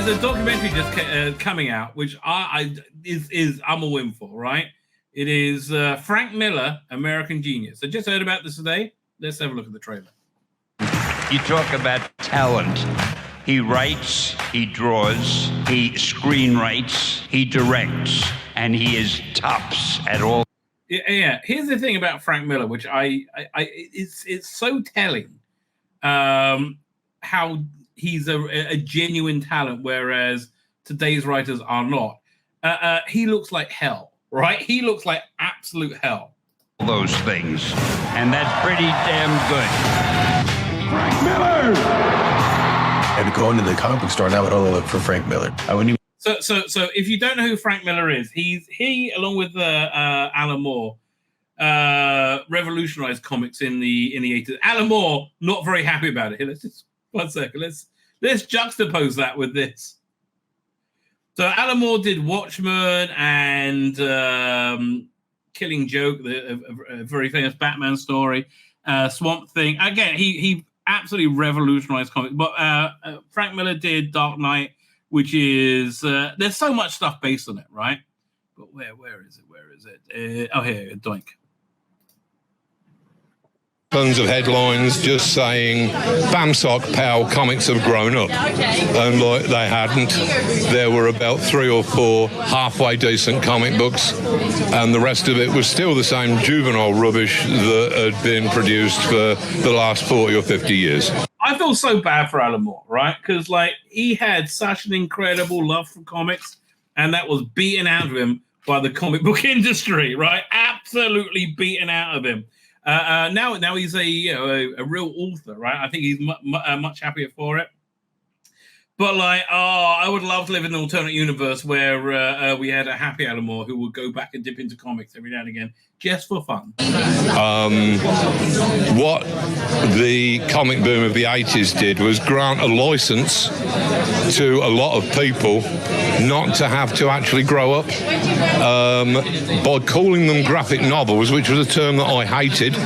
there's a documentary just coming out, which I'm all in for, right? It is Frank Miller, American Genius. I just heard about this today. Let's have a look at the trailer. You talk about talent. He writes, he draws, he screenwrites, he directs, and he is tops at all. Yeah. Here's the thing about Frank Miller, which it's so telling how he's a genuine talent, whereas today's writers are not. He looks like hell, right? He looks like absolute hell. Those things, and that's pretty damn good. Frank Miller! I had to go into the comic book store and I would only look for Frank Miller. I wouldn't even... So if you don't know who Frank Miller is, he along with Alan Moore revolutionized comics in the 80s. Alan Moore not very happy about it. Here, let's just 1 second. Let's juxtapose that with this. So Alan Moore did Watchmen and Killing Joke, a very famous Batman story. Swamp Thing. Again, he absolutely revolutionized comics. But Frank Miller did Dark Knight, which is there's so much stuff based on it, right? But where is it? Here, Doink. Tons of headlines just saying Bamsock Pal comics have grown up, and like they hadn't. There were about 3 or 4 halfway decent comic books, and the rest of it was still the same juvenile rubbish that had been produced for the last 40 or 50 years. I feel so bad for Alan Moore, right? Because like he had such an incredible love for comics, and that was beaten out of him by the comic book industry, right? Absolutely beaten out of him. Now he's a real author, right? I think he's much happier for it. But like, I would love to live in an alternate universe where we had a happy Alan Moore who would go back and dip into comics every now and again, just for fun. What the comic boom of the 80s did was grant a license to a lot of people not to have to actually grow up. By calling them graphic novels, which was a term that I hated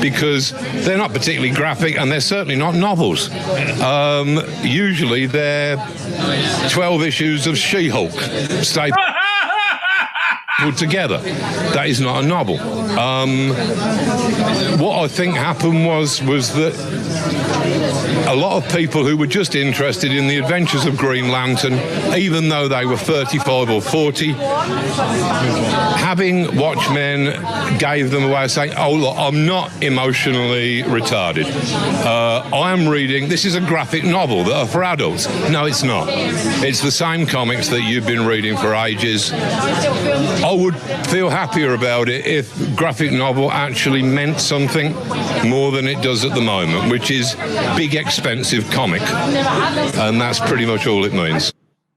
because they're not particularly graphic and they're certainly not novels. Usually they're 12 issues of She-Hulk stapled put together. That is not a novel. What I think happened was that a lot of people who were just interested in the adventures of Green Lantern, even though they were 35 or 40, having Watchmen gave them a way of saying, oh, look, I'm not emotionally retarded. I am reading, this is a graphic novel that are for adults. No, it's not. It's the same comics that you've been reading for ages. I would feel happier about it if graphic novel actually meant something more than it does at the moment, which is big, expensive comic. And that's pretty much all it means.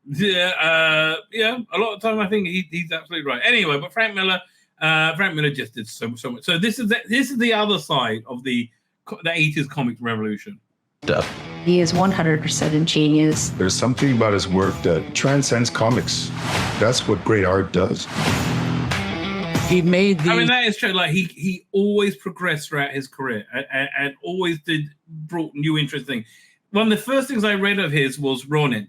Yeah, a lot of time I think he's absolutely right. Anyway, but Frank Miller just did so much. So this is the other side of the 80s comic revolution. He is 100% ingenious. There's something about his work that transcends comics. That's what great art does. He made the... I mean, that is true. Like he always progressed throughout his career and always brought new interesting things. One of the first things I read of his was Ronin.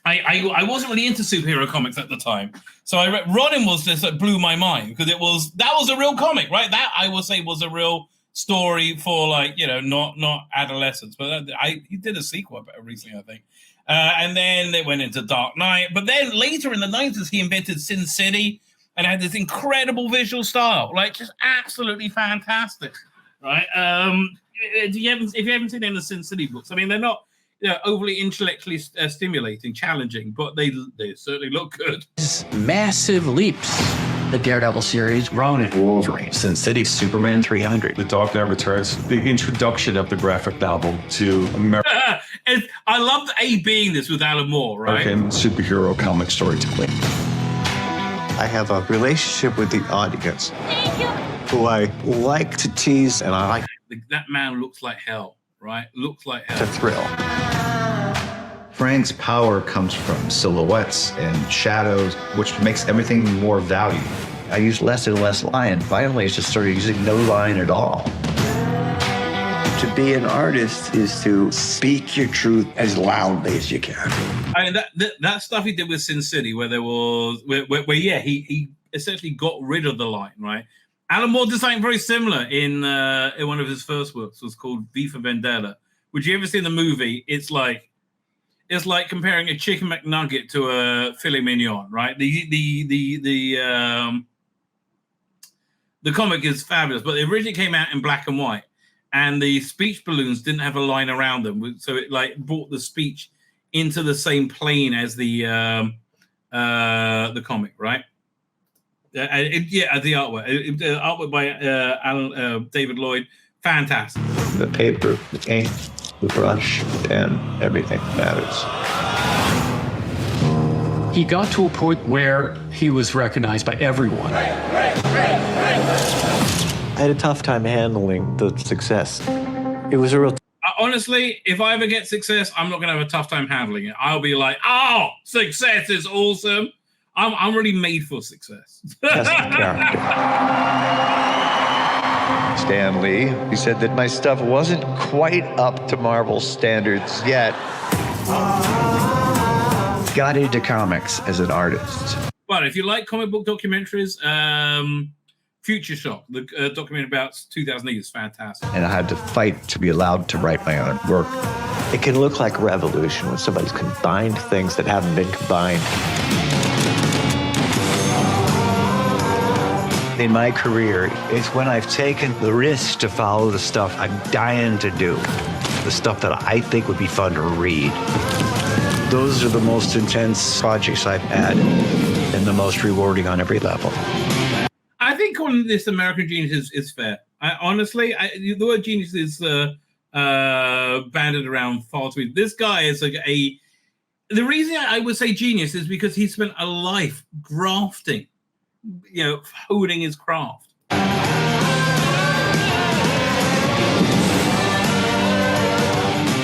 I wasn't really into superhero comics at the time, so I read Ronin was just like blew my mind because that was a real comic, right? That I would say was a real story for like not adolescents, but he did a sequel recently, I think, and then they went into Dark Knight. But then later in the 90s, he invented Sin City and had this incredible visual style, like just absolutely fantastic, right? If you haven't seen any of the Sin City books, I mean, they're not overly intellectually stimulating, challenging, but they certainly look good. Massive leaps. The Daredevil series, Ronin, Wolverine, Sin City, Superman 300. The Dark Knight Returns, the introduction of the graphic novel to America. I love being this with Alan Moore, right? American superhero comic storytelling. I have a relationship with the audience who I like to tease, and I like... That man looks like hell, right? Looks like hell. To thrill. Frank's power comes from silhouettes and shadows, which makes everything more valued. I use less and less line. Finally, I just started using no line at all. To be an artist is to speak your truth as loudly as you can. I mean, that stuff he did with Sin City, where there was, he essentially got rid of the line, right? Alan Moore did something very similar in one of his first works. It was called V for Vendetta. Would you ever see the movie? It's like comparing a chicken McNugget to a filet mignon, right? The comic is fabulous, but it originally came out in black and white, and the speech balloons didn't have a line around them, so it like brought the speech into the same plane as the comic, right? The artwork. The artwork by David Lloyd, fantastic. The paper, the ink, the brush, and everything matters. He got to a point where he was recognized by everyone. I had a tough time handling the success. It was a real... Honestly, if I ever get success, I'm not going to have a tough time handling it. I'll be like, oh, success is awesome. I'm really made for success. That's the character. Stan Lee, he said that my stuff wasn't quite up to Marvel standards yet. Got into comics as an artist. But if you like comic book documentaries, Future Shock, the documentary about 2008 is fantastic. And I had to fight to be allowed to write my own work. It can look like revolution when somebody's combined things that haven't been combined. In my career, it's when I've taken the risk to follow the stuff I'm dying to do, the stuff that I think would be fun to read. Those are the most intense projects I've had and the most rewarding on every level. I think calling this American genius is fair. Honestly, the word genius is banded around far too much. This guy is like the reason I would say genius is because he spent a life grafting, honing his craft.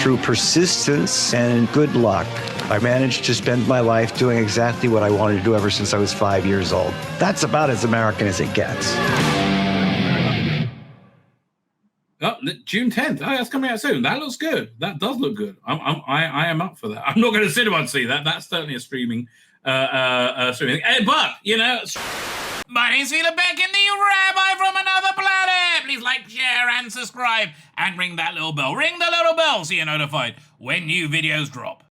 Through persistence and good luck, I managed to spend my life doing exactly what I wanted to do ever since I was 5 years old. That's about as American as it gets. Oh, June 10th. Oh, that's coming out soon. That looks good. That does look good. I am up for that. I'm not going to cinema and see that. That's certainly a streaming streaming. But my name's Tzvi Lebetkin, the Rabbi from another planet. Please like, share, and subscribe, and ring that little bell. Ring the little bell so you're notified when new videos drop.